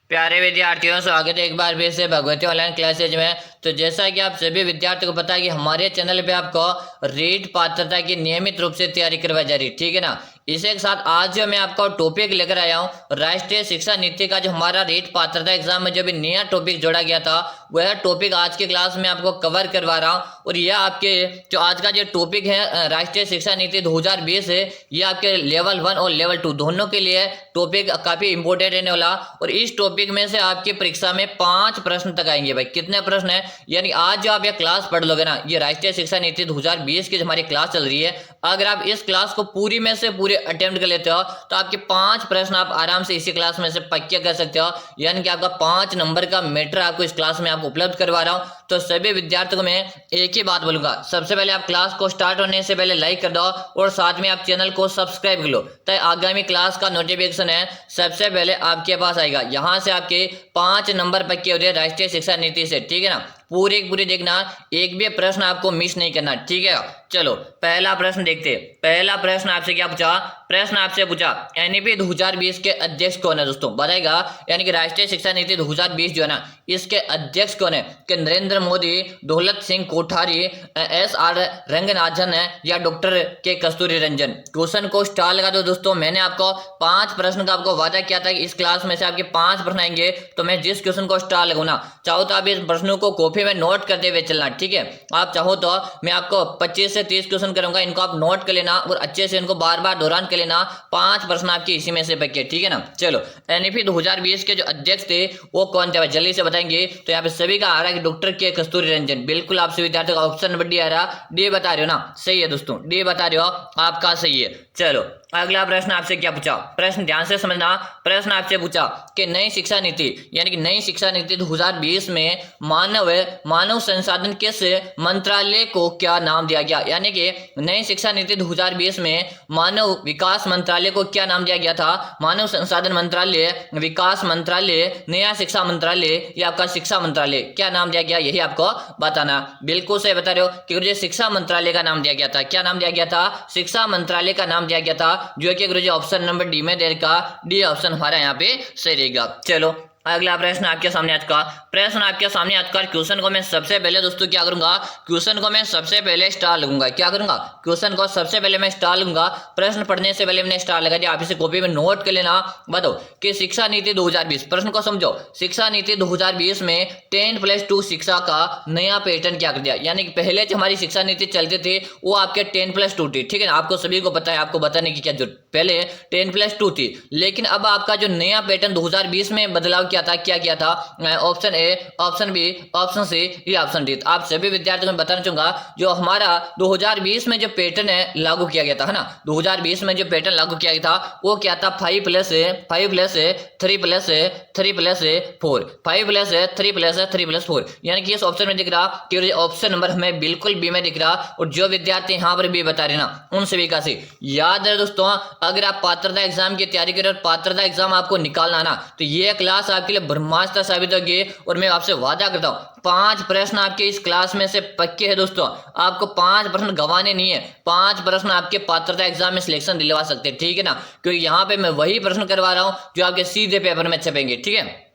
प्यारे विद्यार्थियों, स्वागत है एक बार फिर से भगवती ऑनलाइन क्लासेज में। तो जैसा कि आप सभी विद्यार्थियों को पता है कि हमारे चैनल पे आपको रीट पात्रता की नियमित रूप से तैयारी करवाई जा रही है, ठीक है ना। इसी के साथ आज जो मैं आपको टॉपिक लेकर आया हूँ, राष्ट्रीय शिक्षा नीति का जो हमारा रीट पात्रता एग्जाम में जो भी नया टॉपिक जोड़ा गया था, वह टॉपिक आज की क्लास में आपको कवर करवा रहा हूँ। और यह आपके जो आज का जो टॉपिक है राष्ट्रीय शिक्षा नीति 2020 है, ये आपके लेवल 1 और लेवल 2 दोनों के लिए टॉपिक काफी इंपॉर्टेंट रहने वाला। और इस टॉपिक में से आपकी परीक्षा में 5 प्रश्न तक आएंगे। भाई कितने प्रश्न है, यानी आज जो आप ये क्लास पढ़ लोगे ना, ये राष्ट्रीय शिक्षा नीति 2020 की जो हमारी क्लास चल रही है, अगर आप इस क्लास को पूरी में से पूरे अटेम्प्ट कर लेते हो तो आपके 5 प्रश्न आप आराम से इसी क्लास में से पक्के कर सकते हो। यानी कि आपका 5 नंबर का मैटर आपको इस क्लास में आपको उपलब्ध करवा रहा हूं। तो सभी विद्यार्थियों को मैं एक ही बात बोलूंगा, सबसे पहले आप क्लास को स्टार्ट होने से पहले लाइक कर दो और साथ में आप चैनल को सब्सक्राइब कर लो, ताकि आगामी क्लास का नोटिफिकेशन है सबसे पहले आपके पास आएगा। यहाँ से आपके 5 नंबर पक्के हो रहे राष्ट्रीय शिक्षा नीति से, ठीक है ना। पूरी देखना, एक भी प्रश्न आपको मिस नहीं करना, ठीक है। चलो पहला प्रश्न देखते। पहला प्रश्न आपसे क्या पूछा, प्रश्न आपसे पूछा एनईपी 2020 के अध्यक्ष कौन है दोस्तों, बताएगा। यानी कि राष्ट्रीय शिक्षा नीति 2020 जो है ना, इसके अध्यक्ष कौन है, कि नरेंद्र मोदी, दौलत सिंह कोठारी, SR रंगनाथन है या डॉक्टर के कस्तूरी रंजन। क्वेश्चन को स्टार लगा दो दोस्तों। मैंने आपको 5 प्रश्न का आपको वादा किया था कि इस क्लास में से आपके 5 प्रश्न आएंगे, तो मैं जिस क्वेश्चन को स्टार लगूंगा, चाहो तो आप इस प्रश्नों को कॉपी में नोट करते हुए चलना, ठीक है। आप चाहो तो मैं आपको 25 से 30 क्वेश्चन करूंगा, इनको आप नोट कर लेना और अच्छे से इनको बार बार दोहरान कर लेना। 5 प्रश्न आपके इसी में से पक्के, ठीक है ना। चलो एनईपी 2020 के जो अध्यक्ष थे वो कौन थे, जल्दी से बताएंगे। तो यहाँ पे सभी का आ रहा है कि डॉक्टर के कस्तूरी रंजन, बिल्कुल आप सभी विद्यार्थियों का ऑप्शन नंबर डी आ रहा, डी बता रहे हो ना, सही है दोस्तों, डी बता रहे हो, आपका सही है। चलो अगला प्रश्न आपसे क्या पूछा, प्रश्न ध्यान से समझना। प्रश्न आपसे पूछा कि नई शिक्षा नीति, यानी कि नई शिक्षा नीति 2020 में मानव संसाधन किस मंत्रालय को क्या नाम दिया गया। यानी कि नई शिक्षा नीति 2020 में मानव विकास मंत्रालय को क्या नाम दिया गया था, मानव संसाधन मंत्रालय, विकास मंत्रालय, नया शिक्षा मंत्रालय या आपका शिक्षा मंत्रालय, क्या नाम दिया गया, यही आपको बताना। बिल्कुल सही बता रहे हो कि मुझे शिक्षा मंत्रालय का नाम दिया गया था। क्या नाम दिया गया था, शिक्षा मंत्रालय का नाम दिया गया था, जो कि गुरुजी ऑप्शन नंबर डी में दे रखा, डी ऑप्शन हमारा यहाँ पे सही रहेगा। चलो अगला प्रश्न आपके सामने आज का, प्रश्न आपके सामने आज का क्वेश्चन को मैं सबसे पहले दोस्तों क्या करूंगा, क्वेश्चन को मैं सबसे पहले स्टार लगूंगा। क्या करूंगा, क्वेश्चन को सबसे पहले मैं स्टार लूंगा। प्रश्न पढ़ने से पहले मैंने स्टार लगा दिया, आप इसे कॉपी में नोट कर लेना। बताओ कि शिक्षा नीति 2020, प्रश्न को समझो, शिक्षा नीति 2020 में 10+2 शिक्षा का नया पैटर्न क्या कर दिया। यानी कि पहले जो हमारी शिक्षा नीति चलती थी वो आपके 10+2 थी, ठीक है ना। आपको सभी को पता है, आपको बताने की क्या जरूरत, पहले 10+2 थी। लेकिन अब आपका जो नया पैटर्न 2020 में बदलाव क्या किया था, option A, option B, option C, ये ऑप्शन डी। आप सभी विद्यार्थियों को बताना चाहूंगा, जो हमारा 2020 में जो पैटर्न है लागू किया गया था, है ना, 2020 में जो पैटर्न लागू किया गया था वो क्या था, 5+3+3+4, 5+3+4। यानी कि इस ऑप्शन में दिख रहा कि ऑप्शन नंबर हमें बिल्कुल बी में दिख रहा। और जो विद्यार्थी यहाँ पर बी बता रहे ना, उन सभी का से याद है दोस्तों, अगर आप पात्रता एग्जाम की तैयारी करें और पात्रता एग्जाम आपको निकालना ना, तो ये क्लास आपके लिए ब्रह्मास्त्र साबित होगी। और मैं आपसे वादा करता हूँ 5 प्रश्न आपके इस क्लास में से पक्के हैं दोस्तों। आपको 5 प्रश्न गंवाने नहीं है, 5 प्रश्न आपके पात्रता एग्जाम में सिलेक्शन दिलवा सकते हैं, ठीक है ना। क्योंकि यहाँ पे मैं वही प्रश्न करवा रहा हूँ जो आपके सीधे पेपर में छपेंगे, ठीक है।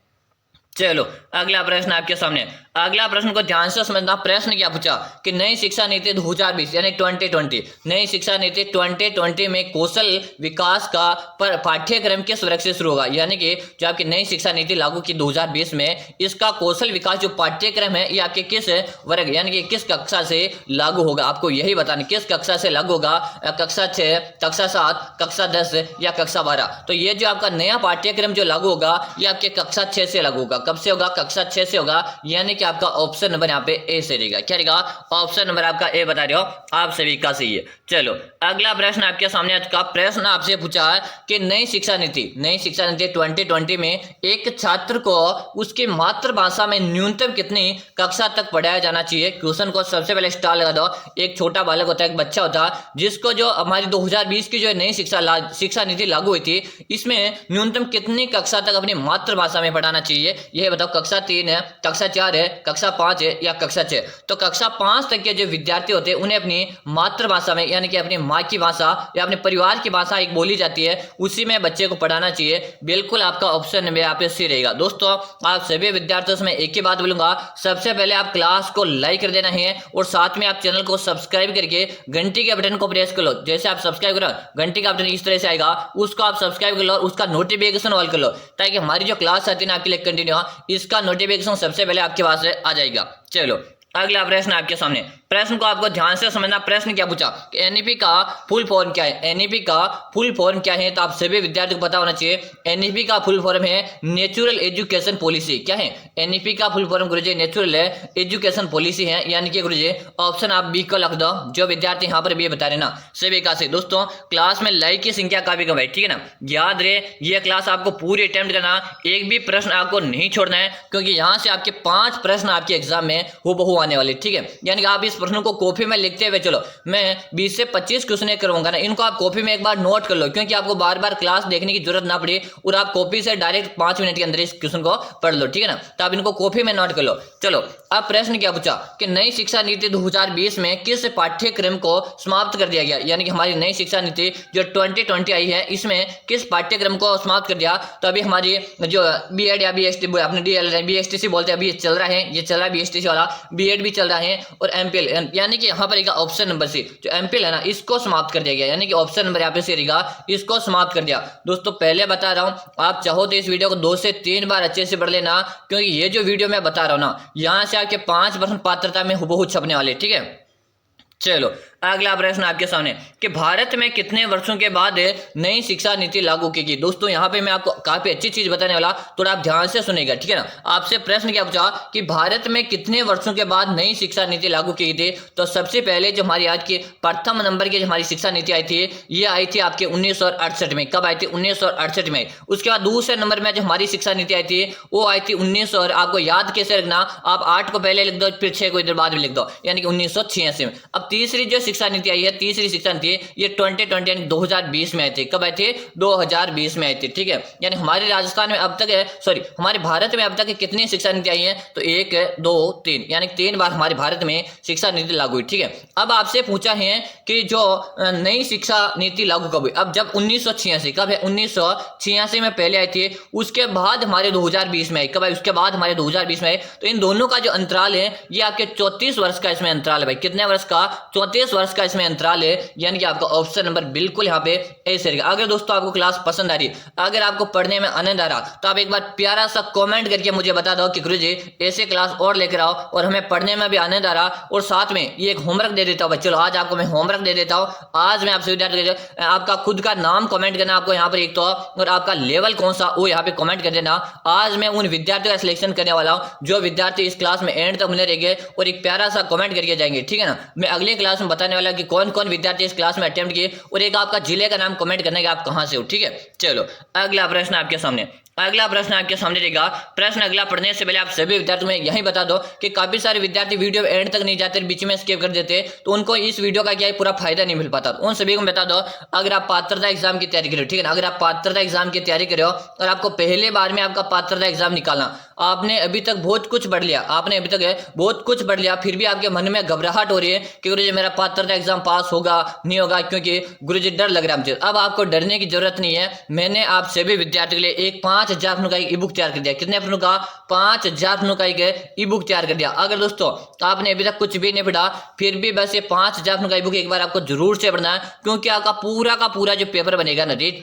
चलो अगला प्रश्न आपके सामने, अगला प्रश्न को ध्यान से समझना। प्रश्न क्या पूछा कि नई शिक्षा नीति 2020 यानी 2020, नई शिक्षा नीति 2020 में कौशल विकास का पाठ्यक्रम किस वर्ग से शुरू होगा। यानी कि जो आपकी नई शिक्षा नीति लागू की 2020 में, इसका कौशल विकास जो पाठ्यक्रम है ये आपके किस वर्ग यानी कि किस कक्षा से लागू होगा, आपको यही बताना किस कक्षा से लागू होगा, कक्षा 6, कक्षा 7, कक्षा 10 या कक्षा 12। तो ये जो आपका नया पाठ्यक्रम जो लागू होगा ये आपके कक्षा 6 से लागू होगा। कब से होगा, कक्षा 6 से होगा। यानी कि आपका ऑप्शन नंबर यहाँ पे ए से रहेगा। क्या रहेगा, ऑप्शन नंबर आपका ए बता रहे हो, आप सभी का सही है। चलो अगला प्रश्न आपके सामने आज का, प्रश्न आपसे पूछा है कि नई शिक्षा नीति 2020 में एक छात्र को उसकी मातृभाषा में न्यूनतम कितनी कक्षा तक पढ़ाया जाना चाहिए। क्वेश्चन को सबसे पहले स्टार लगा दो। एक छोटा बालक होता है, एक बच्चा होता है, जिसको जो हमारी 2020 की जो नई शिक्षा नीति लागू हुई थी, इसमें न्यूनतम कितनी कक्षा तक अपनी मातृभाषा में पढ़ाना चाहिए, यह बताओ। कक्षा 3 है, कक्षा 4 है कक्षा 5 है या कक्षा 6, तो कक्षा 5 तक के जो विद्यार्थी होते हैं उन्हें अपनी मातृभाषा में यानी कि अपनी माँ की भाषा या अपने परिवार की भाषा एक बोली जाती है उसी में बच्चे को पढ़ाना चाहिए। बिल्कुल आपका ऑप्शन में यहाँ पे सी रहेगा। दोस्तों आप सभी विद्यार्थियों से मैं एक ही बात बोलूंगा, सबसे पहले आप क्लास को लाइक कर देना है और साथ में आप चैनल को सब्सक्राइब करके घंटी के बटन को प्रेस कर लो। जैसे आप सब्सक्राइब करो घंटी का बटन इस तरह से आएगा, उसको आप सब्सक्राइब कर लो और उसका नोटिफिकेशन ऑल कर लो ताकि हमारी जो क्लास आती है ना आपके लिए कंटिन्यू, इसका नोटिफिकेशन सबसे पहले आपके पास आ जाएगा। चलो अगला प्रश्न आपके सामने, प्रश्न को आपको ध्यान से समझना। प्रश्न क्या पूछा कि एनईपी का फुल फॉर्म क्या है, एनईपी का फुल फॉर्म क्या है, तो आप सभी विद्यार्थियों को पता होना चाहिए। एनईपी का फुल फॉर्म है नेचुरल एजुकेशन पॉलिसी। क्या है एनईपी का फुल फॉर्म गुरुजी? नेचुरल एजुकेशन पॉलिसी है, यानी कि गुरुजी ऑप्शन आप बी को लिख दो। जो विद्यार्थी यहाँ पर भी बता रहे ना सभी का से। दोस्तों क्लास में लाइक की संख्या काफी कम है, ठीक है ना, याद रहे ये क्लास आपको पूरी अटेम्प्ट करना, एक भी प्रश्न आपको नहीं छोड़ना है क्योंकि यहाँ से आपके 5 प्रश्न आपके एग्जाम में हूबहू आने वाले, ठीक है। यानी कि आप इस प्रश्न को कॉपी में लिखते हुए चलो, मैं 20 से 25 क्वेश्चन करवाऊंगा ना, इनको आप कॉपी में एक बार नोट कर लो क्योंकि आपको बार बार क्लास देखने की जरूरत ना पड़े और आप कॉपी से डायरेक्ट 5 मिनट के अंदर इस क्वेश्चन को पढ़ लो, ठीक है ना। तो आप इनको कॉपी में नोट कर लो। चलो अब प्रश्न क्या पूछा कि नई शिक्षा नीति 2020 में किस पाठ्यक्रम को समाप्त कर दिया गया, यानी कि हमारी नई शिक्षा नीति जो 2020 आई है इसमें किस पाठ्यक्रम को समाप्त कर दिया। तो अभी हमारी जो बीएड या बीएसटी अपने बीएसटीसी बोलते हैं अभी चल रहा है, ये चल रहा है बीएसटीसी वाला, बीएड भी चल रहा है और एमपीएल, यानी कि यहाँ पर ऑप्शन नंबर सी जो एमपीएल है ना इसको समाप्त कर दिया गया, यानी कि ऑप्शन नंबर यहाँ पे सी रहेगा, इसको समाप्त कर दिया। दोस्तों पहले बता रहा हूँ आप चाहो तो इस वीडियो को 2 से 3 बार अच्छे से पढ़ लेना क्योंकि ये जो वीडियो मैं बता रहा हूँ ना यहाँ से आपके 5% पात्रता में हूबहू छपने वाले, ठीक है। चलो अगला प्रश्न आपके सामने कि भारत में कितने वर्षों के बाद नई शिक्षा नीति लागू की गई। दोस्तों यहाँ पे मैं आपको काफी अच्छी चीज बताने वाला, थोड़ा आप ध्यान से सुनेगा, ठीक है ना। आपसे प्रश्न क्या पूछा कि भारत में कितने वर्षों के बाद नई शिक्षा नीति लागू की गई थी। तो सबसे पहले जो हमारी आज की प्रथम नंबर की हमारी शिक्षा नीति आई थी ये आई थी आपके 1968 में। कब आई थी? 1968 में। उसके बाद दूसरे नंबर में जो हमारी शिक्षा नीति आई थी वो आई थी 1900, और आपको याद कैसे रखना, आप 8 को पहले लिख दो फिर 6 को इधर बाद में लिख दो, यानी कि 1986 में। अब तीसरी जो शिक्षा नीति आई है, तीसरी शिक्षा नीति ये 2020 यानी 2020 में आई थी। कब आई थी? 2020 में आई थी, ठीक है। यानी हमारे राजस्थान में अब तक हमारे भारत में अब तक कितनी शिक्षा नीति आई है? तो 1 2 3 यानी 3 बार हमारे भारत में शिक्षा नीति लागू हुई, ठीक है। अब आपसे पूछा है कि जो नई शिक्षा नीति लागू कब हुई? अब जब 1986, कब है? 1986 में पहले आई थी, उसके बाद हमारे 2020 में आई। कब आई? उसके बाद हमारे 2020 में आई। तो इन दोनों का जो अंतराल है ये आपके 34 वर्ष का इसमें अंतराल है भाई। कितने वर्ष का? 34 वर्ष का इसमें अंतराल है, यानी कि आपका ऑप्शन नंबर बिल्कुल यहाँ पे ऐसे रहेगा। अगर दोस्तों आपको क्लास पसंद आ रही, अगर आपको पढ़ने में आनंद आ रहा, तो आप एक बार प्यारा सा कमेंट करके मुझे बता दो कि गुरुजी ऐसे क्लास और लेकर आओ और हमें पढ़ने में भी आनंद आ रहा, और साथ में ये एक होमवर्क दे देता हूँ। चलो आज आपको मैं होमवर्क दे देता हूँ। आज मैं आपसे विद्यार्थी आपका खुद का नाम कमेंट करना आपको यहाँ पर एक तो, और आपका लेवल कौन सा वो यहाँ पे कमेंट कर देना। आज मैं उन विद्यार्थियों का सिलेक्शन करने वाला हूँ जो विद्यार्थी इस क्लास में एंड तक बने रहेंगे और एक प्यारा सा कमेंट करके जाएंगे, ठीक है ना। मैं अगले क्लास में बताने वाला कि कौन कौन विद्यार्थी इस क्लास में अटेम्प्ट किए और एक आपका जिले का नाम कमेंट करने का आप कहां से हो, ठीक है। चलो अगला प्रश्न आपके सामने, अगला प्रश्न आपके सामने रहेगा। प्रश्न अगला पढ़ने से पहले आप सभी विद्यार्थियों में यही बता दो कि काफी सारे विद्यार्थी वीडियो एंड तक नहीं जाते, बीच में स्किप कर देते, तो उनको इस वीडियो का क्या है पूरा फायदा नहीं मिल पाता। उन सभी को बता दो अगर आप पात्रता एग्जाम की तैयारी करो, ठीक है ना, अगर आप पात्रता एग्जाम की तैयारी करो और आपको पहले बार में आपका पात्रता एग्जाम निकालना, आपने अभी तक बहुत कुछ पढ़ लिया, आपने अभी तक बहुत कुछ पढ़ लिया, फिर भी आपके मन में घबराहट हो रही है कि गुरुजी मेरा पात्रता एग्जाम पास होगा नहीं होगा, क्योंकि गुरुजी डर लग रहा है मुझे। अब आपको डरने की जरूरत नहीं है। मैंने आप सभी विद्यार्थियों के लिए एक 5000 प्रश्नों का एक ईबुक तैयार कर दिया। कितने प्रश्नों का? 5000 प्रश्नों का एक ईबुक तैयार कर दिया। अगर दोस्तों आपने अभी तक कुछ भी नहीं पढ़ा, फिर भी बस ये 5000 प्रश्नों का ईबुक एक बार आपको जरूर से पढ़ना है, क्योंकि आपका पूरा का पूरा जो पेपर बनेगा ना रेट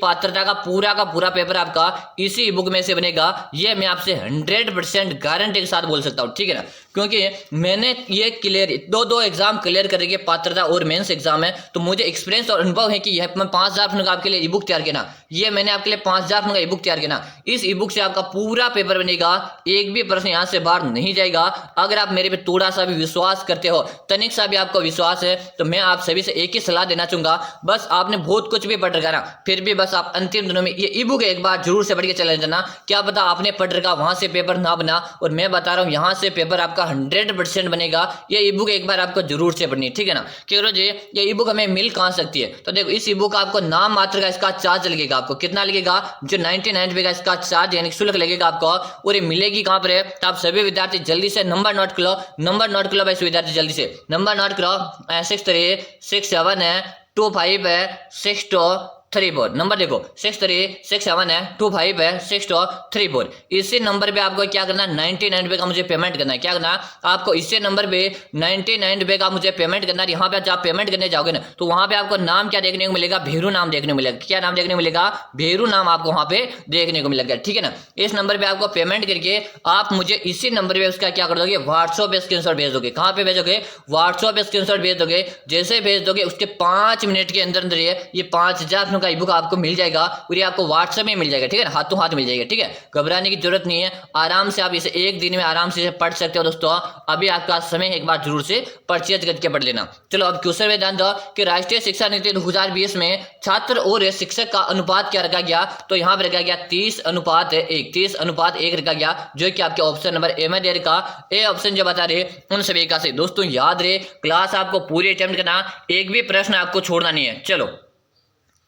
पात्रता का पूरा पेपर आपका इसी ईबुक में से बनेगा। ये मैं आपसे 100% गारंटी के साथ बोल सकता हूँ, ठीक है ना, क्योंकि मैंने ये क्लियर दो एग्जाम क्लियर कर रही है, पात्रता और मेंस एग्जाम है, तो मुझे एक्सपीरियंस और अनुभव है कि यह 5000 प्रश्नों का आपके लिए ईबुक तैयार किया। ये मैंने आपके लिए 5000 प्रश्नों का ईबुक तैयार किया। इस ईबुक से आपका पूरा पेपर बनेगा, एक भी प्रश्न यहां से बाहर नहीं जाएगा। अगर आप मेरे पे थोड़ा सा भी विश्वास करते हो, तनिक सा भी आपको विश्वास है, तो मैं आप सभी से एक ही सलाह देना चाहूंगा, बस आपने बहुत कुछ भी पढ़ रखा ना, फिर भी बस आप अंतिम दिनों में ये ईबुक एक बार जरूर से पढ़ के चले जाना। क्या पता आपने पढ़ रखा वहां से पेपर ना बना, और मैं बता रहा हूँ यहाँ से पेपर आपका 100% बनेगा। ये ई बुक एक बार आपको जरूर से पढ़नी है, ठीक है ना। कि जी ये ई बुक हमें मिल कहाँ सकती है, तो देखो इस ई बुक का आपको नाम मात्र का इसका चार्ज लगेगा। आपको कितना लगेगा, जो 99 रुपये का इसका चार्ज यानी शुल्क लगेगा आपको, और ये मिलेगी कहाँ पर है। तो आप सभी विद्यार्थी जल्दी से नंबर नोट कर लो, नंबर नोट कर लो भाई विद्यार्थी, जल्दी से नंबर नोट करो। 6367 है 25 है 6234 नंबर देखो 6367 है 25 है 6234। इसी नंबर पे आपको क्या करना है, 99 रुपये का मुझे पेमेंट करना है। क्या करना है आपको, इसी नंबर पे 99 रुपये का मुझे पेमेंट करना है। यहाँ पे जब पेमेंट करने जाओगे ना, तो वहाँ पे आपको नाम क्या देखने को मिलेगा, भेरू नाम देखने को मिलेगा। क्या नाम देखने को मिलेगा, भेरू नाम आपको वहाँ पे देखने को मिलेगा, ठीक है ना। इस नंबर पे आपको पेमेंट करके आप मुझे इसी नंबर पे उसका क्या कर दोगे, व्हाट्सएप पे स्क्रीनशॉट भेज दोगे। कहाँ पे भेजोगे, व्हाट्सएप पे स्क्रीनशॉट भेज दोगे। जैसे भेज दोगे उसके 5 मिनट के अंदर अंदर ये 5000 का ई बुक आपको मिल जाएगा, और ये आपको व्हाट्सएप में मिल जाएगा, ठीक है ना, हाथों हाथ मिल जाएगा, ठीक है। घबराने की जरूरत नहीं है, आराम से आप इसे एक दिन में आराम से पढ़ सकते हो दोस्तों। अभी आपका समय एक बार जरूर से परचेज करके पढ़ लेना। चलो अब क्वेश्चन में ध्यान दो कि राष्ट्रीय शिक्षा नीति 2020 में छात्र और शिक्षक का अनुपात क्या रखा गया, तो यहाँ पर रखा गया 30:1, 30:1 रखा गया, जो कि आपके ऑप्शन नंबर ए में दे रखा। ए ऑप्शन जो बता रहे उन सभी का से दोस्तों याद रहे, क्लास आपको पूरी अटेम्प्ट करना, एक भी प्रश्न आपको छोड़ना नहीं है। चलो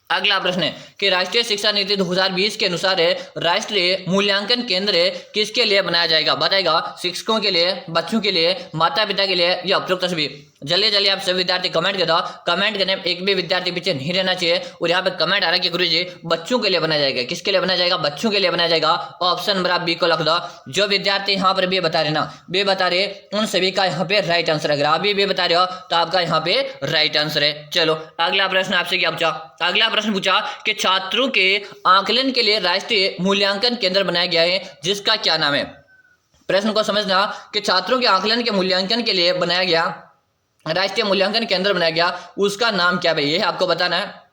अगला प्रश्न है कि राष्ट्रीय शिक्षा नीति 2020 के अनुसार राष्ट्रीय मूल्यांकन केंद्र किसके लिए बनाया जाएगा, बताएगा शिक्षकों के लिए, बच्चों के लिए, माता पिता के लिए या उपरोक्त सभी। जल्दी जल्दी आप सभी विद्यार्थी कमेंट कर दो। कमेंट करने में एक भी विद्यार्थी पीछे नहीं रहना चाहिए। और यहाँ पे कमेंट आ रहा है कि गुरुजी बच्चों के लिए बनाया जाएगा, किसके लिए बनाया जाएगा, बच्चों के लिए बनाया जाएगा। ऑप्शन नंबर आप बी को लिख दो। जो विद्यार्थी यहाँ पर बी बता रहे ना, बी बता रहे उन सभी का यहाँ पे राइट आंसर है। अगर आप भी बी बता रहे हो तो आपका यहाँ पे राइट आंसर है। चलो अगला प्रश्न आपसे क्या पूछा, अगला प्रश्न पूछा कि छात्रों के आकलन के लिए राष्ट्रीय मूल्यांकन केंद्र बनाया गया है, जिसका क्या नाम है। प्रश्न को समझना कि छात्रों के आकलन के मूल्यांकन के लिए बनाया गया राष्ट्रीय मूल्यांकन केंद्र बनाया गया, उसका नाम क्या है, ये आपको बताना है।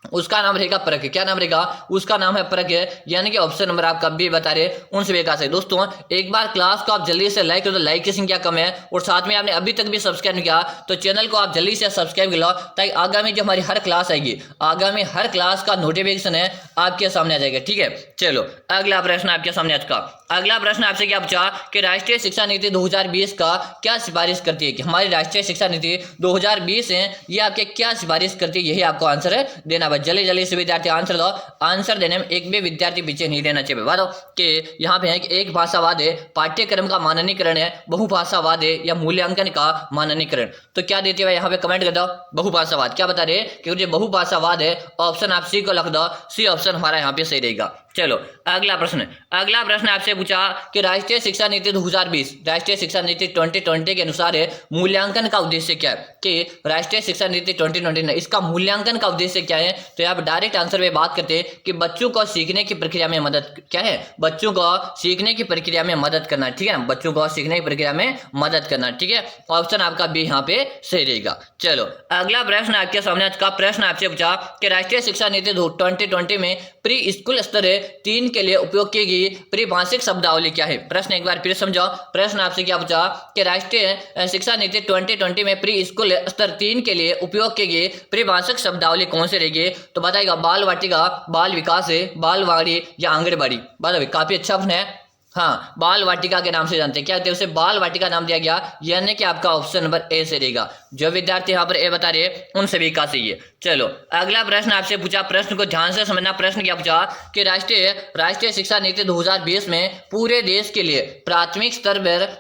उसका नाम रहेगा परख। क्या नाम रहेगा, उसका नाम है परख, यानी कि ऑप्शन नंबर आपका बी बता रहे उन सभी का से। दोस्तों एक बार क्लास को आप जल्दी से लाइक करो, तो लाइक की संख्या कम है, और साथ में आपने अभी तक भी सब्सक्राइब नहीं किया तो चैनल को आप जल्दी से सब्सक्राइब कर लो, ताकि आगामी जो हमारी हर क्लास आएगी, आगामी हर क्लास का नोटिफिकेशन है आपके सामने आ जाएगा, ठीक है। चलो अगला प्रश्न आपके सामने आज का अगला प्रश्न आपसे क्या पूछा कि राष्ट्रीय शिक्षा नीति 2020 का क्या सिफारिश करती है, कि हमारी राष्ट्रीय शिक्षा नीति 2020 है ये आपके क्या सिफारिश करती है, यही आपको आंसर है देना। जल्दी जल्दी से विद्यार्थी आंसर दो। आंसर देने में एक भी विद्यार्थी पीछे नहीं रहना चाहिए। बताओ कि यहाँ पे है कि एक भाषावाद है, पाठ्यक्रम का माननीकरण है, बहुभाषावाद है, या मूल्यांकन का माननीकरण। तो क्या देते हुए यहाँ पे कमेंट कर दो, बहुभाषावाद। क्या बता रहे कि मुझे बहुभाषावाद है, ऑप्शन आप सी को लिख दो, सी ऑप्शन हमारा यहाँ पे सही रहेगा। चलो अगला प्रश्न आपसे पूछा कि राष्ट्रीय शिक्षा नीति 2020 राष्ट्रीय शिक्षा नीति 2020 के अनुसार मूल्यांकन का उद्देश्य क्या है, कि राष्ट्रीय शिक्षा नीति 2020 इसका मूल्यांकन का उद्देश्य क्या है। तो यहाँ डायरेक्ट आंसर में बात करते हैं कि बच्चों को सीखने की प्रक्रिया में मदद क्या है, बच्चों को सीखने की प्रक्रिया में मदद करना, ठीक है ना, बच्चों को सीखने की प्रक्रिया में मदद करना, ठीक है। ऑप्शन आपका बी यहाँ पे सही रहेगा। चलो अगला प्रश्न आपके सामने आज का प्रश्न आपसे पूछा कि राष्ट्रीय शिक्षा नीति 2020 में प्री स्कूल स्तर 3 के लिए उपयोग की गई परिभाषिक शब्दावली क्या है। प्रश्न एक बार फिर समझो। प्रश्न आपसे क्या पूछा कि राष्ट्रीय शिक्षा नीति 2020 में प्री स्कूल स्तर 3 के लिए उपयोग की गई परिभाषिक शब्दावली कौन सी रहेगी। तो बताएगा बाल वाटिका, बाल विकास, बालवाड़ी या आंगनबाड़ी। बताओ काफी अच्छा प्रश्न है। हाँ बाल वाटिका के नाम से जानते हैं, क्या कहते हैं उसे, बाल वाटिका नाम दिया गया, यानी कि आपका ऑप्शन नंबर ए से रहेगा। जो विद्यार्थी यहाँ पर ए बता रहे उन सभी का सही है। चलो अगला प्रश्न आपसे पूछा, प्रश्न को ध्यान से समझना। प्रश्न क्या पूछा कि राष्ट्रीय शिक्षा नीति 2020 में पूरे देश के लिए प्राथमिक स्तर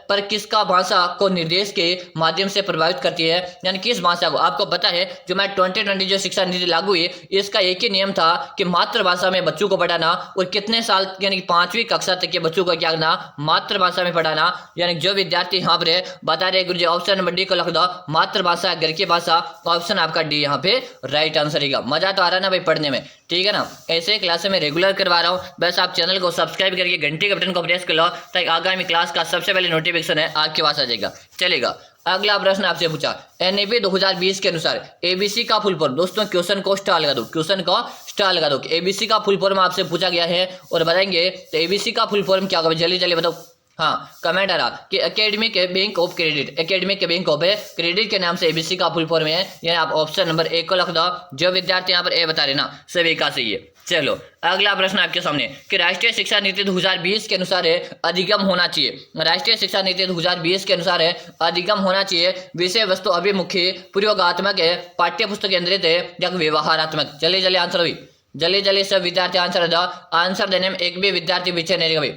पर किसका भाषा को निर्देश के माध्यम से प्रभावित करती है, यानी किस भाषा को। आपको पता है जो मैं 2020 जो शिक्षा नीति लागू हुई इसका एक ही नियम था कि मातृभाषा में बच्चों को पढ़ाना, और कितने साल यानी कि 5वीं कक्षा तक के बच्चों को क्या करना, मातृभाषा में पढ़ाना। यानी जो विद्यार्थी यहाँ पर बता रहे गुरुजी ऑप्शन नंबर डी को लिख दो, मातृभाषा घर की भाषा, ऑप्शन आपका डी यहाँ पे राइट आंसर रहेगा। मजा तो आ रहा है ना भाई पढ़ने में, ठीक है ना। ऐसे क्लास में रेगुलर करवा रहा हूँ, बस आप चैनल को सब्सक्राइब करके घंटी के बटन को प्रेस कर लो, ताकि आगामी क्लास का सबसे पहले नोटिफिकेशन है आपके पास आ जाएगा। चलेगा अगला प्रश्न आपसे पूछा एनईपी 2020 के अनुसार एबीसी का फुल फॉर्म। दोस्तों क्वेश्चन को स्टार लगा दो, क्वेश्चन को स्टार लगा दो। एबीसी का फुल फॉर्म आपसे पूछा गया है और बताएंगे तो एबीसी का फुल फॉर्म क्या होगा, जल्दी जल्दी बताओ। हाँ कमेंट आ रहा कि academic bank of credit, academic bank of credit के नाम से एबीसी का फुल फॉर्म है, यानी आप ऑप्शन नंबर ए को लिख दो। जो विद्यार्थी यहाँ पर ए बता रहे ना सभी का सही है। चलो अगला प्रश्न आपके सामने कि राष्ट्रीय शिक्षा नीति 2020 के अनुसार है अधिगम होना चाहिए। राष्ट्रीय शिक्षा नीति 2020 के अनुसार है अधिगम होना चाहिए विषय वस्तु अभिमुखी, प्रयोगात्मक है, पाठ्य पुस्तक केंद्रित है या व्यवहारात्मक। जल्दी जल्दी आंसर हुई, जल्दी जल्दी सब विद्यार्थी आंसर दो। आंसर देने में एक भी विद्यार्थी पीछे नहीं रहेगा भाई,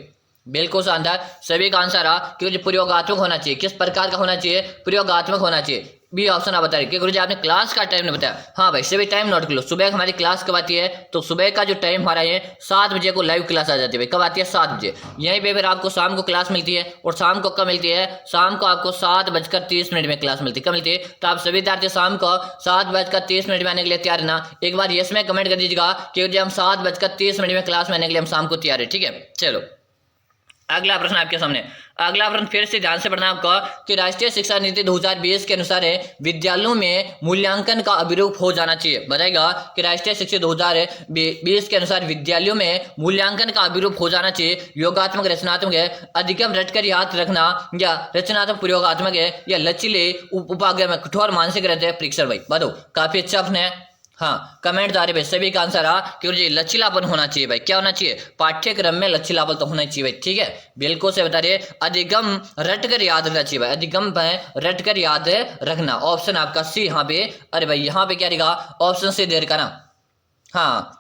बिल्कुल शानदार। सभी का आंसर आ कि प्रयोगात्मक होना चाहिए। किस प्रकार का होना चाहिए? प्रयोगात्मक होना चाहिए। बी ऑप्शन आप बता रहे कि गुरुजी आपने क्लास का टाइम नहीं बताया। हाँ भाई, सभी टाइम नोट कर लो। सुबह हमारी क्लास कब आती है? तो सुबह का जो टाइम हमारा है 7 बजे को लाइव क्लास आ जाती है भाई। कब आती है? 7 बजे। यहीं पे फिर आपको शाम को क्लास मिलती है, और शाम को कब मिलती है? शाम को आपको 7:30 में क्लास मिलती है। कब मिलती है? तो आप सभी विद्यार्थी शाम को 7:30 में आने के लिए तैयार है ना? एक बार यस में कमेंट कर दीजिएगा कि हम 7:30 में क्लास में आने के लिए हम शाम को तैयार है। ठीक है, चलो अगला प्रश्न आपके सामने। अगला प्रश्न फिर से ध्यान से पढ़ना आपका कि राष्ट्रीय शिक्षा नीति 2020 के अनुसार है विद्यालयों में मूल्यांकन का अभिरूप हो जाना चाहिए। बताएगा कि राष्ट्रीय शिक्षा 2020 के अनुसार विद्यालयों में मूल्यांकन का अभिरूप हो जाना चाहिए। योगात्मक, रचनात्मक है, अधिगम रटकर याद रखना, या रचनात्मक प्रयोगात्मक है, या लचीले उपागम कठोर मानसिक रहते हैं परीक्षण। भाई बताओ, काफी अच्छा प्रश्न है। हाँ, कमेंट आ रहे भाई, सभी का आंसर आ कि जी लचीलापन होना चाहिए भाई। क्या होना चाहिए? पाठ्यक्रम में लचीलापन तो होना चाहिए भाई। ठीक है, बिल्कुल से बता रहे। अधिगम रटकर याद रखना चाहिए भाई। अधिगम रटकर याद रखना। ऑप्शन आपका सी यहाँ पे। अरे भाई यहाँ पे क्या रहेगा? ऑप्शन सी देर का ना। हाँ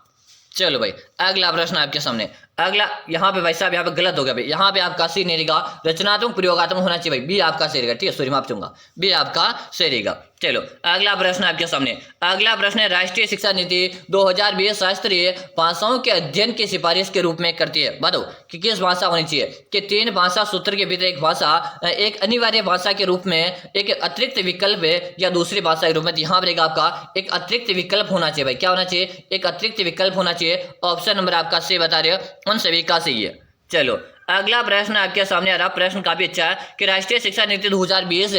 चलो भाई अगला प्रश्न आपके सामने। अगला यहाँ पे भाई साहब यहाँ पे गलत हो गया भाई। यहाँ पे आपका सी नहीं रहेगा, रचनात्मक प्रयोगात्मक होना चाहिए भाई। बी आपका सही रहेगा। ठीक है, सॉरी माफ चाहूंगा, बी आपका सही रहेगा। चलो अगला प्रश्न आपके सामने। अगला प्रश्न है राष्ट्रीय शिक्षा नीति 2020 शास्त्रीय भाषाओं के अध्ययन की सिफारिश के रूप में करती है। बताओ कि किस भाषा होनी चाहिए? कि 3 भाषा सूत्र के भीतर एक भाषा एक अनिवार्य भाषा के रूप में, एक अतिरिक्त विकल्प है, या दूसरी भाषा के रूप में। यहाँ पर आपका एक अतिरिक्त विकल्प होना चाहिए भाई। क्या होना चाहिए? एक अतिरिक्त विकल्प होना चाहिए। ऑप्शन नंबर आपका सी बता रहे हो, उन सभी का सही है। चलो अगला प्रश्न आपके सामने आ रहा। प्रश्न काफी अच्छा है कि राष्ट्रीय शिक्षा नीति 2020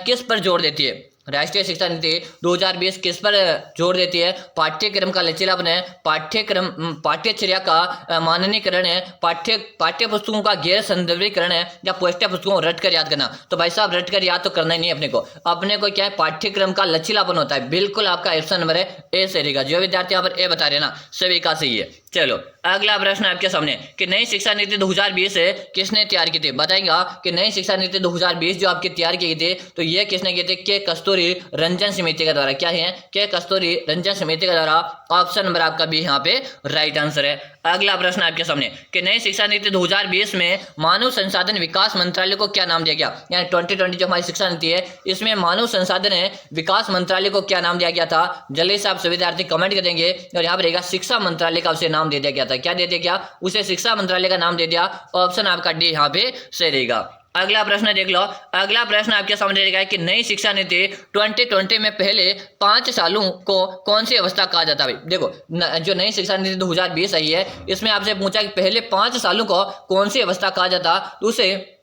किस पर जोर देती है? राष्ट्रीय शिक्षा नीति 2020 किस पर जोर देती है? पाठ्यक्रम का लचीलापन है, पाठ्यचर्या का माननीकरण है, पाठ्य पुस्तकों का गैर संदर्भीकरण है, या पाठ्य पुस्तकों को रट कर याद करना। तो भाई साहब रट कर याद तो करना ही नहीं अपने को क्या है? पाठ्यक्रम का लचीलापन होता है। बिल्कुल आपका ऑप्शन नंबर है ए सही रहेगा। जो विद्यार्थी यहाँ पर ए बता रहे हैं ना, सभी का सही है। चलो अगला प्रश्न आपके सामने कि नई शिक्षा नीति 2020 है किसने तैयार की थी? बताएगा कि नई शिक्षा नीति 2020 जो आपकी तैयार की गई थी, तो ये किसने की थी? के कस्तूरी रंजन समिति के द्वारा। क्या है? के कस्तूरी रंजन समिति के द्वारा। ऑप्शन नंबर आपका बी यहाँ पे राइट आंसर है। अगला प्रश्न आपके सामने कि नई शिक्षा नीति 2020 में मानव संसाधन विकास मंत्रालय को क्या नाम दिया गया? यानी 2020 जो हमारी शिक्षा नीति है, इसमें मानव संसाधन विकास मंत्रालय को क्या नाम दिया गया था? जल्दी से आप सभी विद्यार्थी कमेंट करेंगे। और यहाँ पर रहेगा शिक्षा मंत्रालय का उसे नाम दे दिया गया था। क्या दे दिया गया? उसे शिक्षा मंत्रालय का नाम दे दिया। ऑप्शन आपका डी यहाँ पे सही रहेगा। अगला प्रश्न देख लो। अगला प्रश्न आपके सामने रहेगा कि नई शिक्षा नीति 2020 में पहले 5 सालों को कौन सी अवस्था कहा जाता है? देखो जो नई शिक्षा नीति 2020 आई है, इसमें आपसे पूछा कि पहले 5 सालों को कौन सी अवस्था कहा जाता, तो उसे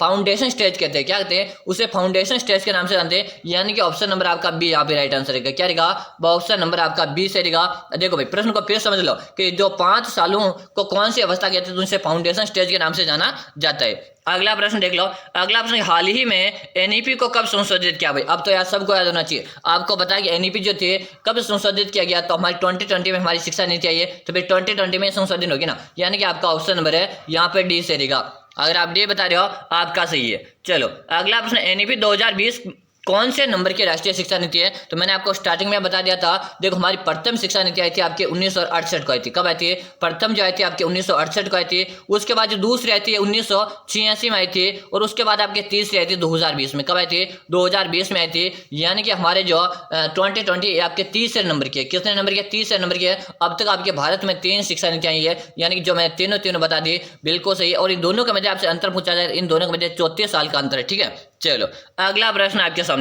फाउंडेशन स्टेज कहते हैं। क्या कहते हैं? उसे फाउंडेशन स्टेज के नाम से जानते हैं। यानी कि ऑप्शन नंबर आपका बी यहाँ पे राइट आंसर रहेगा। क्या रहेगा? ऑप्शन नंबर आपका बी से रहेगा। देखो भाई प्रश्न को फिर समझ लो कि जो 5 सालों को कौन सी अवस्था कहते हैं, तो उसे फाउंडेशन स्टेज के नाम से जाना जाता है। अगला प्रश्न देख लो। अगला प्रश्न हाल ही में एनईपी को कब संशोधित किया? भाई अब तो यार सबको याद होना चाहिए। आपको पता है कि एनईपी जो थे कब संशोधित किया गया? तो हमारी 2020 में हमारी शिक्षा नीति आई है, तो फिर 2020 में संशोधन होगी ना। यानी कि आपका ऑप्शन नंबर है यहाँ पे डी से रहेगा। अगर आप डी बता रहे हो आपका सही है। चलो अगला प्रश्न एनईपी 2020 कौन से नंबर की राष्ट्रीय शिक्षा नीति है? तो मैंने आपको स्टार्टिंग में बता दिया था। देखो हमारी प्रथम शिक्षा नीति आई थी आपके 1968 को आई थी। कब आई थी? प्रथम जो आई थी आपके 1968 को आई थी। उसके बाद जो दूसरी आई थी 1986 में आई थी, और उसके बाद आपके तीसरी आई थी 2020 में। कब आई थी? 2020 में आई थी। यानी कि हमारे जो 2020 आपके तीसरे नंबर की है। कितने नंबर की? तीसरे नंबर की है। अब तक आपके भारत में 3 शिक्षा नीतियां आई है, यानी कि जो मैंने तीनों बता दी बिल्कुल सही। और इन दोनों के मध्य आपसे अंतर पूछा जाए, इन दोनों के मध्य 34 साल का अंतर है। ठीक है, चलो अगला प्रश्न आपके सामने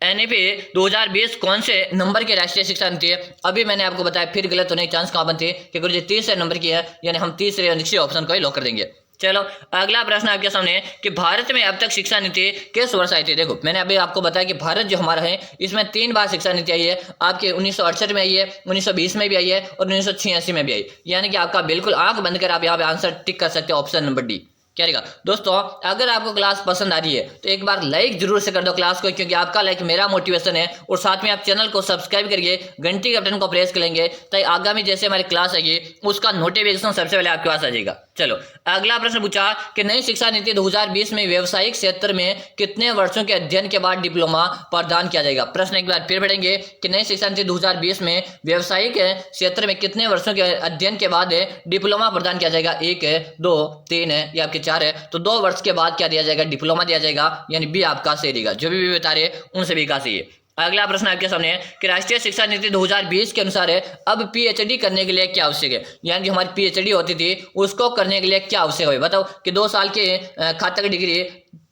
एनईपी 2020 कौन से नंबर की राष्ट्रीय शिक्षा नीति है? अभी मैंने आपको बताया, फिर गलत होने के चांस कहां बनते हैं कि गुरुजी तीसरे नंबर की है, यानी हम तीसरे ऑप्शन को ही लॉक कर देंगे। चलो अगला प्रश्न आपके सामने कि भारत में अब तक शिक्षा नीति किस वर्ष आई थी? देखो मैंने अभी आपको बताया कि भारत जो हमारा है इसमें 3 बार शिक्षा नीति आई है। आपके 1968 में आई है, 1920 में भी आई है, और 1986 में भी आई। यानी कि आपका बिल्कुल आंख बंद कर आप यहाँ पे आंसर टिक कर सकते हैं, ऑप्शन नंबर डी। क्या रहेगा दोस्तों। अगर आपको क्लास पसंद आ रही है तो एक बार लाइक जरूर से कर दो क्लास को, क्योंकि आपका लाइक मेरा मोटिवेशन है। और साथ में आप चैनल को सब्सक्राइब करिए, घंटी के बटन को प्रेस कर लेंगे, ताकि आगामी जैसे हमारी क्लास आएगी उसका नोटिफिकेशन सबसे पहले आपके पास आ जाएगा। चलो अगला प्रश्न पूछा कि नई शिक्षा नीति 2020 में व्यावसायिक क्षेत्र में कितने वर्षों के अध्ययन के बाद डिप्लोमा प्रदान किया जाएगा। प्रश्न एक बार फिर पढ़ेंगे कि नई शिक्षा नीति 2020 में व्यावसायिक क्षेत्र में कितने वर्षों के अध्ययन के बाद डिप्लोमा प्रदान किया जाएगा। 1 है, 2, 3 है या आपके 4 है। तो 2 वर्ष के बाद क्या दिया जाएगा, डिप्लोमा दिया जाएगा, यानी बी आपका सही रहेगा। जो भी बता रहे उन सभी का सही है। अगला प्रश्न आपके सामने है कि राष्ट्रीय शिक्षा नीति 2020 के अनुसार है अब पीएचडी करने के लिए क्या आवश्यक है, यानी हमारी पीएचडी होती थी उसको करने के लिए क्या आवश्यक है। बताओ कि 2 साल के खातक डिग्री,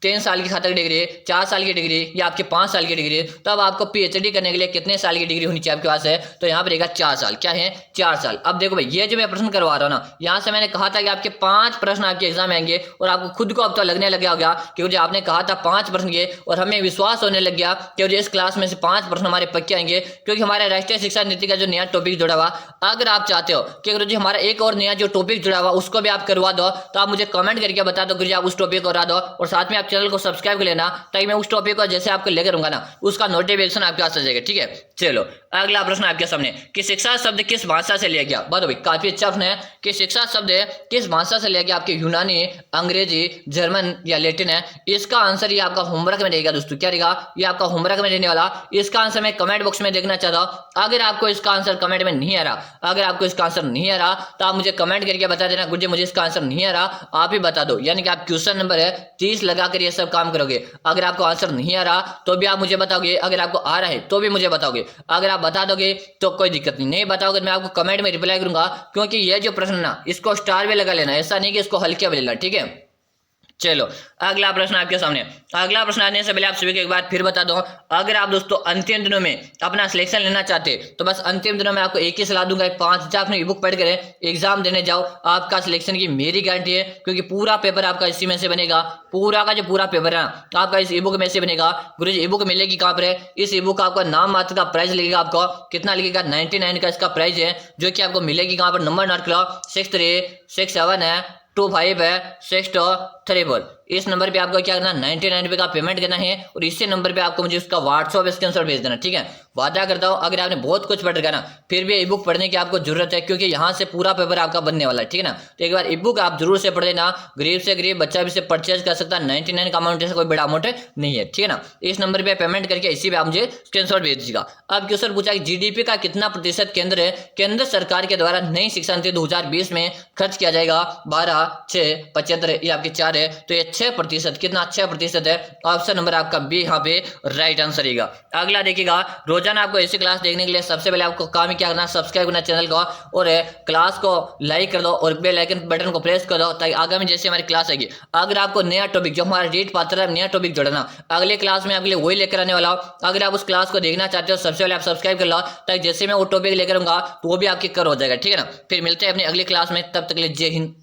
3 साल की खातक डिग्री, 4 साल की डिग्री या आपके 5 साल की डिग्री। तो अब आपको पीएचडी करने के लिए कितने साल की डिग्री होनी चाहिए आपके पास है, तो यहाँ पर रहेगा 4 साल। क्या है, 4 साल। अब देखो भाई, ये जो मैं प्रश्न करवा रहा हूँ ना, यहाँ से मैंने कहा था कि आपके 5 प्रश्न आपके एग्जाम में आएंगे और आपको खुद को अब तो लगने लग गया होगा कि मुझे आपने कहा था 5 प्रश्न के, और हमें विश्वास होने लग गया कि मुझे इस क्लास में से 5 प्रश्न हमारे पक्के आएंगे, क्योंकि हमारे राष्ट्रीय शिक्षा नीति का जो नया टॉपिक जुड़ा हुआ, अगर आप चाहते हो कि गुरुजी हमारा एक और नया जो टॉपिक जुड़ा हुआ उसको भी आप करवा दो, तो आप मुझे कमेंट करके बता दो गुरुजी आप उस टॉपिक को करा दो, और साथ में आप चैनल को सब्सक्राइब कर लेना, ताकि मैं उस टॉपिक को जैसे आपको लेकर आऊंगा ना उसका नोटिफिकेशन आपके पास आ जाएगा। ठीक है, चलो अगला प्रश्न आपके सामने कि शिक्षा शब्द किस भाषा से लिया गया। बताओ भाई, काफी अच्छा प्रश्न है कि शिक्षा शब्द किस भाषा से लिया गया। आपके यूनानी, अंग्रेजी, जर्मन या लैटिन है। इसका आंसर ये आपका होमवर्क में रहेगा दोस्तों। क्या रहेगा, ये आपका होमवर्क में रहने वाला। इसका आंसर मैं कमेंट बॉक्स में देखना चाहता हूं। अगर आपको इसका आंसर कमेंट में नहीं आ रहा, अगर आपको इसका आंसर नहीं आ रहा तो आप मुझे कमेंट करके बता देना गुरुजी मुझे इसका आंसर नहीं आ रहा, आप ही बता दो। यानी कि आप क्वेश्चन नंबर 30 लगाकर ये सब काम करोगे। अगर आपको आंसर नहीं आ रहा तो भी आप मुझे बताओगे, अगर आपको आ रहा है तो भी मुझे बताओगे। अगर आप बता दोगे तो कोई दिक्कत नहीं बताओगे मैं आपको कमेंट में रिप्लाई करूंगा, क्योंकि ये जो प्रश्न ना इसको स्टार भी लगा लेना, ऐसा नहीं कि इसको हल्के में लेना। ठीक है, चलो अगला प्रश्न आपके सामने। अगला प्रश्न आने से पहले आप सभी को एक बार फिर बता दूं, अगर आप दोस्तों अंतिम दिनों में अपना सिलेक्शन लेना चाहते तो बस अंतिम दिनों में आपको एक ही सलाह दूंगा, 5 अपनी ई बुक पढ़ कर एग्जाम देने जाओ, आपका सिलेक्शन की मेरी गारंटी है। क्योंकि पूरा पेपर आपका इसी में से बनेगा, पूरा का जो पूरा पेपर है ना आपका इस ई बुक में से बनेगा। गुरुजी ई बुक मिलेगी कहाँ पर है, इस ई बुक का आपका नाम मात्र का प्राइस लगेगा, आपको कितना लगेगा 99 का इसका प्राइस है, जो कि आपको मिलेगी कहाँ पर, नंबर नोट करो 6367 है 25 है 6234। इस नंबर पे आपको क्या करना, 99 रुपये का पेमेंट करना है, और इसी नंबर पे आपको मुझे उसका व्हाट्सएप स्क्रीनशॉट भेज देना। ठीक है, वादा करता हूँ अगर आपने बहुत कुछ पढ़ रखा ना फिर भी ई बुक पढ़ने की आपको जरूरत है, क्योंकि यहाँ से पूरा पेपर आपका बनने वाला है। ठीक है ना, तो एक बार ई बुक आप जरूर से पढ़ लेना। गरीब से गरीब बच्चा भी से परचेज कर सकता है, 99 का अमाउंट ऐसा कोई बड़ा अमाउंट नहीं है। ठीक है ना, इस नंबर पर पेमेंट करके इसी पे आप मुझे स्क्रीनशॉट भेज दीजिएगा। अब क्वेश्चन पूछा कि जीडीपी का कितना प्रतिशत केंद्र सरकार के द्वारा नई शिक्षा नीति 2020 में खर्च किया जाएगा। 12, 6, 75 ये आपके 4 है, तो ये 6% कितना 6% है। ऑप्शन नंबर आपका बी यहाँ पे राइट आंसर रहेगा। अगला देखिएगा, रोजाना आपको ऐसी क्लास देखने के लिए सबसे पहले आपको काम ही क्या करना, सब्सक्राइब करना चैनल को, और क्लास को लाइक कर दो और बेल आइकन बटन को प्रेस कर दो, ताकि आगामी जैसे हमारी क्लास आएगी अगर आपको नया टॉपिक जो हमारा रीट पात्रता नया टॉपिक जोड़ना अगले क्लास में आपके लिए वही लेकर आने वाला हो। अगर आप उस क्लास को देखना चाहते हो सबसे पहले आप सब्सक्राइब कर लो, ताकि जैसे मैं वो टॉपिक लेकर आऊंगा तो वो भी आपके कर हो जाएगा। ठीक है ना, फिर मिलते हैं अपनी अगली क्लास में, तब तक के लिए जय हिंद।